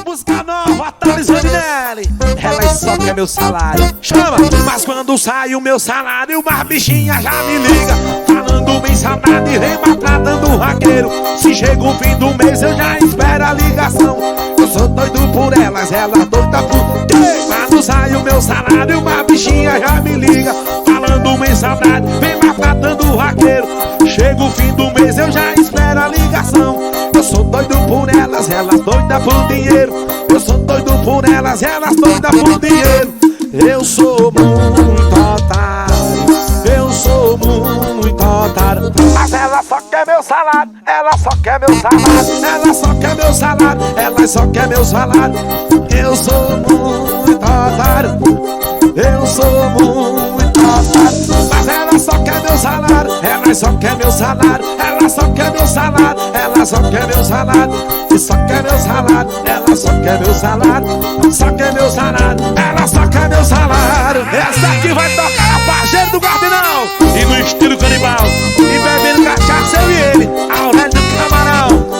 Música nova, Thales Vaninelli. Ela só quer meu salário. Chama! Mas quando sai o meu salário, uma bichinha já me liga, falando bem saudade e vem maltratando o raqueiro. Se chega o fim do mês, eu já espero a ligação. Eu sou doido por elas, ela doida por quê? Quando sai o meu salário, uma bichinha já me liga, falando bem saudade, vem maltratando o raqueiro. Chega o fim do mês, eu já espero a ligação. Eu sou doido por elas doida por dinheiro. Eu sou doido por elas doida por dinheiro. Eu sou muito otário, eu sou muito otário. Mas ela só quer meu salário, ela só quer meu salário, ela só quer meu salário, ela só quer meu salário. Eu sou muito otário, eu sou muito otário. Mas ela só quer meu salário, ela só quer meu salário, ela só quer meu salário, ela só quer meu salário, e só quer meu salário, ela só quer meu salário, só quer meu salário, ela só quer meu salário. Essa aqui vai tocar a parceira do Guardinão e no estilo canibal, e bebendo cachaça eu e ele, Aurélio do Camarão.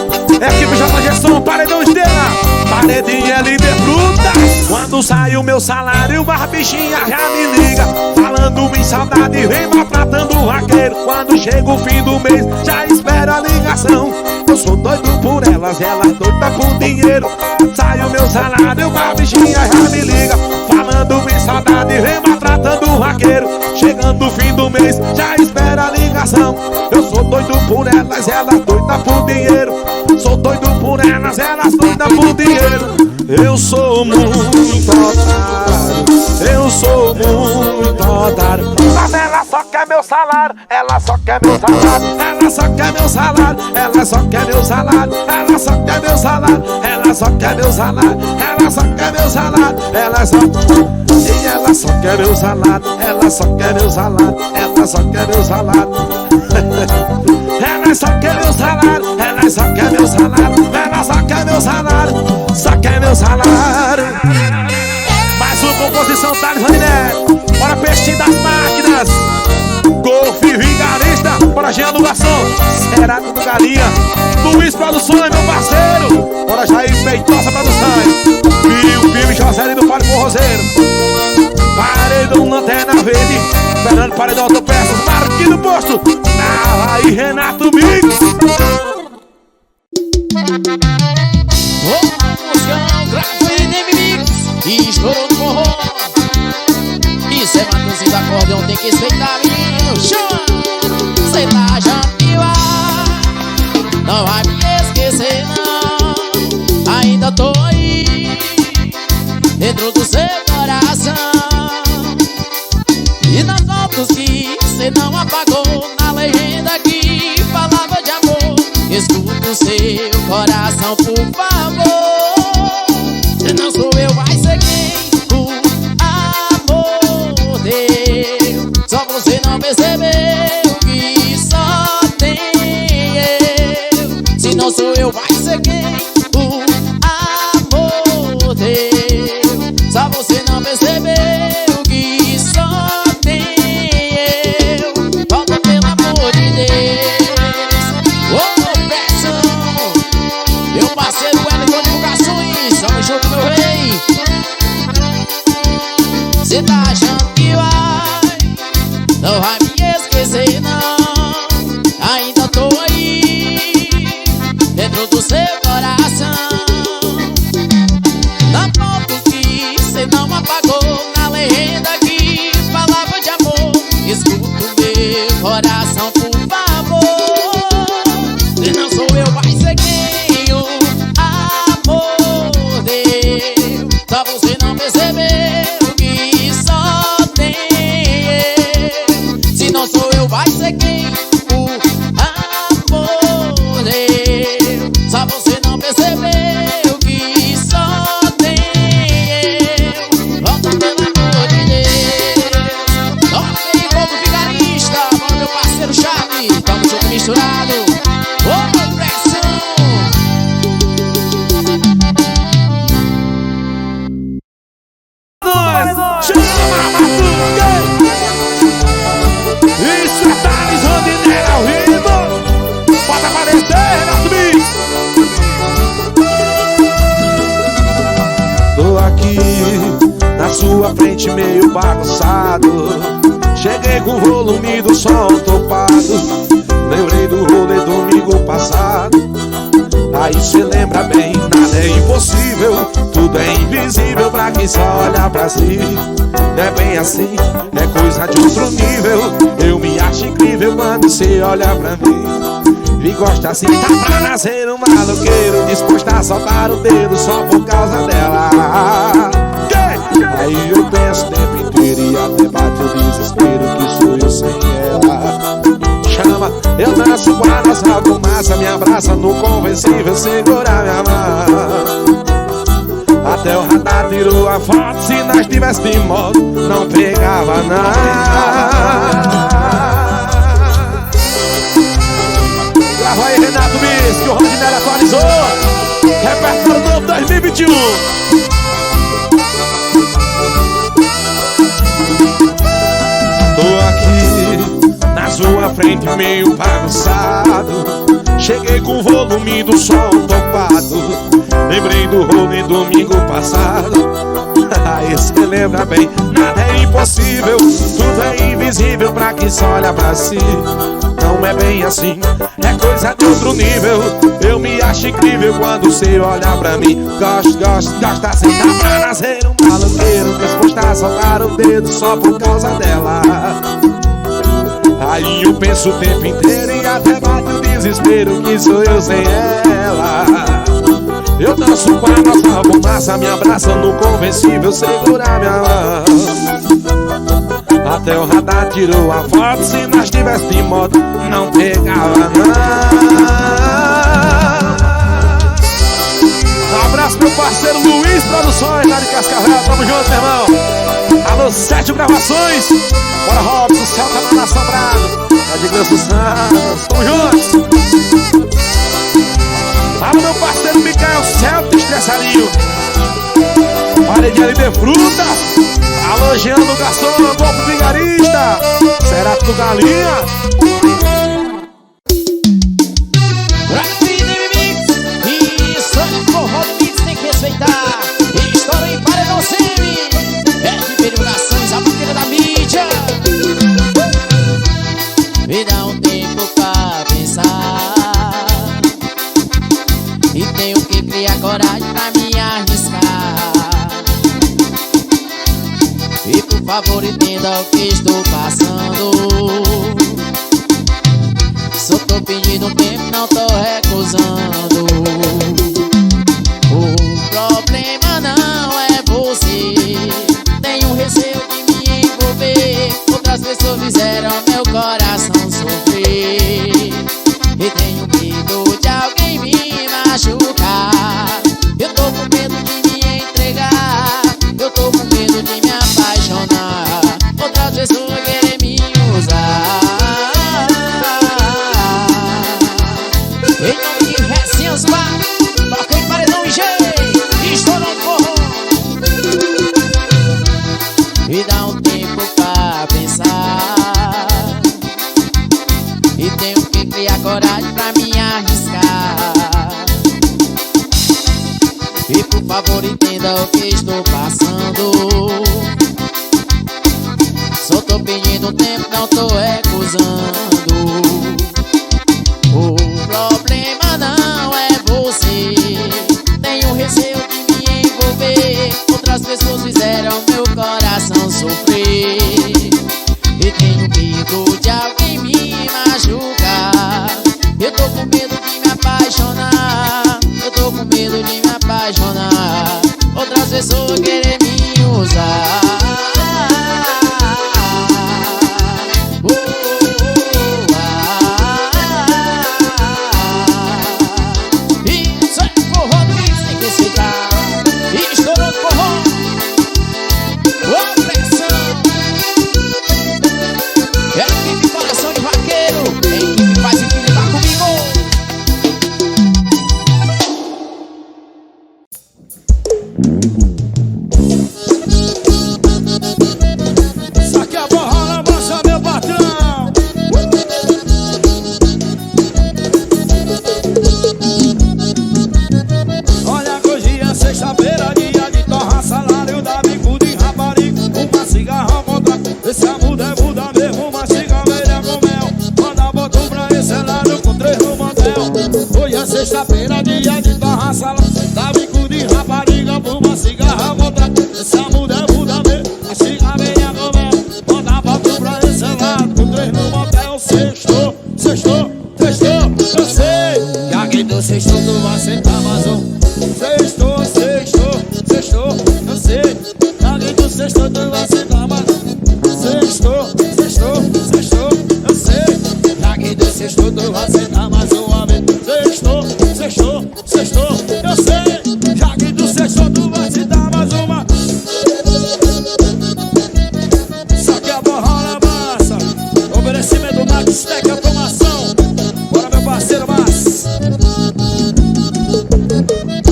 Equipe JG Som, paredão Estrela, paredinha LB Fruta. Quando sai o meu salário, uma bichinha já me liga, falando em saudade e vem maltratando o raqueiro. Quando chega o fim do mês, já espera a ligação. Eu sou doido por elas doida por dinheiro. Sai o meu salário, uma bichinha já me liga, falando em saudade e vem maltratando o raqueiro. Chegando o fim do mês, já espera a ligação. Eu sou doido por elas doida por dinheiro. Sou doido por elas doida por dinheiro. Eu sou muito otário, eu sou muito otário. Mas ela só quer meu salário, ela só quer meu salário, ela só quer meu salário, ela só quer meu salário, ela só quer meu salário, ela só quer meu salário, ela só quer meu salário, ela só. E ela só quer meu salário, ela só quer meu salário, ela só quer meu salário. Ela só quer meu salário, ela só quer meu salário, ela só quer meu salário, só quer meu salário. Mais uma composição, Thales Vaninelli. Bora peixe das máquinas, Golfe Vigarista, bora Jean do Garçom, Serado do Galinha, Luiz Produções, meu parceiro. Bora Jair Feitosa Produções, Pio José do Palio Forrozeiro, Paredão Lanterna Verde, Fernando Paredão Autopeças, Marquinhos do Posto, Nava e Renato Mix. Música gravando em mix e estourou no forró. Isso é manuzinho do acordeão, tem que respeitar menino. Chama! Cê tá jampiwa, não vai me esquecer não. Ainda tô aí, dentro do seu coração. E nas fotos que cê não apagou, na legenda que falava de amor, escuta o seu coração, por favor. Se não sou eu, vai ser quem o amor deu. Só você não percebeu que só tem eu. Se não sou eu, vai ser quem o amor deu. Só você não percebeu que só tem eu. Volta pelo amor de Deus. Ô, pressão, meu parceiro Wellington Divulgações, tamo junto, meu rei. Cê tá achando que não vai me esquecer não. Ainda tô aí, dentro do seu coração. Na foto que cê não apagou, na legenda que falava de amor, escuta o meu coração, por favor. Se não sou eu, vai ser quem o amor deu. Só você não percebeu que só meio bagunçado. Cheguei com o volume do som topado. Lembrei do rolê domingo passado. Aí cê lembra bem, nada é impossível, tudo é invisível pra quem só olha pra si. Não é bem assim, é coisa de outro nível. Eu me acho incrível quando cê olha pra mim. E gosta assim, tá pra nascer um maloqueiro, disposto a soltar o dedo só por causa dela. Aí eu penso o tempo inteiro e até bate o desespero que sou eu sem ela. Chama, eu danço com a nossa fumaça, me abraça no convencível, segura minha mão. Até o radar tirou a foto, se nós tivéssemos de moto, não pegava nada. Grava aí, Renato Bis, que o Rodinelli atualizou. Repertório novo 2021. Tô aqui na sua frente meio bagunçado. Cheguei com o volume do som topado. Lembrei do rolê domingo passado. Aí cê lembra bem, nada é impossível, tudo é invisível pra quem só olha pra si. Não é bem assim, é coisa de outro nível. Eu me acho incrível quando cê olha pra mim. Gosto assim, dá pra nascer um maloqueiro, disposto a soltar o dedo só por causa dela. Aí eu penso o tempo inteiro e até bate o desespero que sou eu sem ela. Eu danço com a nossa fumaça, me abraça no convencível, segura minha mão. Até o radar tirou a foto, se nós tivéssemos de moto, não pegava nada. Um abraço meu parceiro Luiz Produções, lá de Cascavel, tamo junto, meu irmão. Alô, Sérgio Gravações. Bora, Robson, o céu tá lá assombrado. É de Deus dos Santos, tamo juntos. Alô, meu parceiro Micael, Celto Estressarinho. Parede ali de fruta. Alô, Jean do Garçom, Golpe Vigarista. Será que tu galinha? Isso é forró mix, tem que respeitar. Estoura em paredão semi. É de verificações, a boqueira da mídia. Me dá um tempo pra pensar. E tenho que criar coragem pra me arriscar. E por favor entenda o que estou passando. Só tô pedindo tempo, não tô recusando. O problema não é você. Tenho receio de me envolver. Outras pessoas fizeram meu coração sofrer. E tenho medo de alguém me machucar. Eu tô com medo de me entregar. Eu tô com medo de me apaixonar. Outras pessoas querem me usar. Em nome de Recinhas Bar, toca em paredão e jeito, estourou no forró. Me dá um tempo pra pensar. E tenho que criar coragem pra me arriscar. E por favor entenda o que estou passando. Só tô pedindo tempo, não tô recusando. O problema não é você. Tenho receio de me envolver. Outras pessoas fizeram meu coração sofrer. E tenho medo de alguém me machucar. Eu tô com medo de me apaixonar. Eu tô com medo de me apaixonar. Outras pessoas querem me usar. Isso é forró do Mix, tem que respeitar. Estourou no forró. Ô pressão. É a equipe Coração de Vaqueiro. É a equipe que faz o filho tá comigo. sexta-feira, dia de torraça, dá bico de rapariga, fuma cigarra, volta. Essa mulher muda mesmo, a chica vem a comer. Manda foto pra esse lado, com 3 no motel. Sextou, sextou, sextou, eu sei que aqui do sextou tu vai sentar mais um. Sextou, sextou, sextou, eu sei que aqui do sextou tu vai sentar mais um. Sextou, sextou, sextou, eu sei que aqui do sextou tu vai sentar mais uma vez. Sextou, sextou, sextou, eu sei que aqui do sextou tu vai sentar mais uma. Isso aqui é a borrola massa, oferecimento do Max Tech Automação. Bora meu parceiro Max.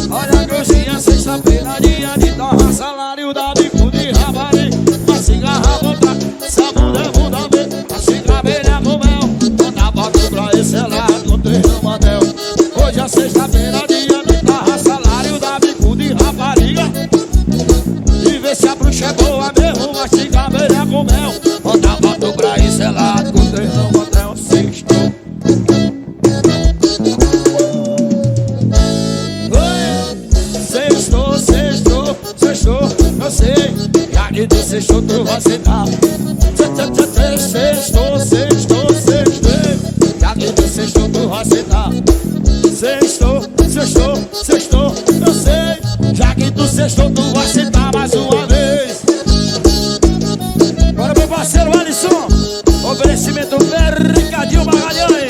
Olha que hoje é sexta-feira, dia de torra, salário da bico de rapariga, uma cigarra volta, essa mulher muda mesmo, a cigarra velha com mel. Manda foto pra esse lado, com 3 no motel. Hoje é sexta-feira, dia de torra, salário da bico de rapariga, e vê se a bruxa é boa mesmo, uma cigarra velha com mel. Manda foto pra esse lado, com 3 no motel. Sextou. Sextou, sextou, sextou, eu sei que aqui do sextou tu vai sentar. Sextou, sextou, sextou, que aqui do sextou tu vai sentar. Sextou, sextou, sextou, eu sei que aqui do sextou tu vai sentar mais uma vez. Bora meu parceiro Alisson, oferecimento Mercadinho Magalhães.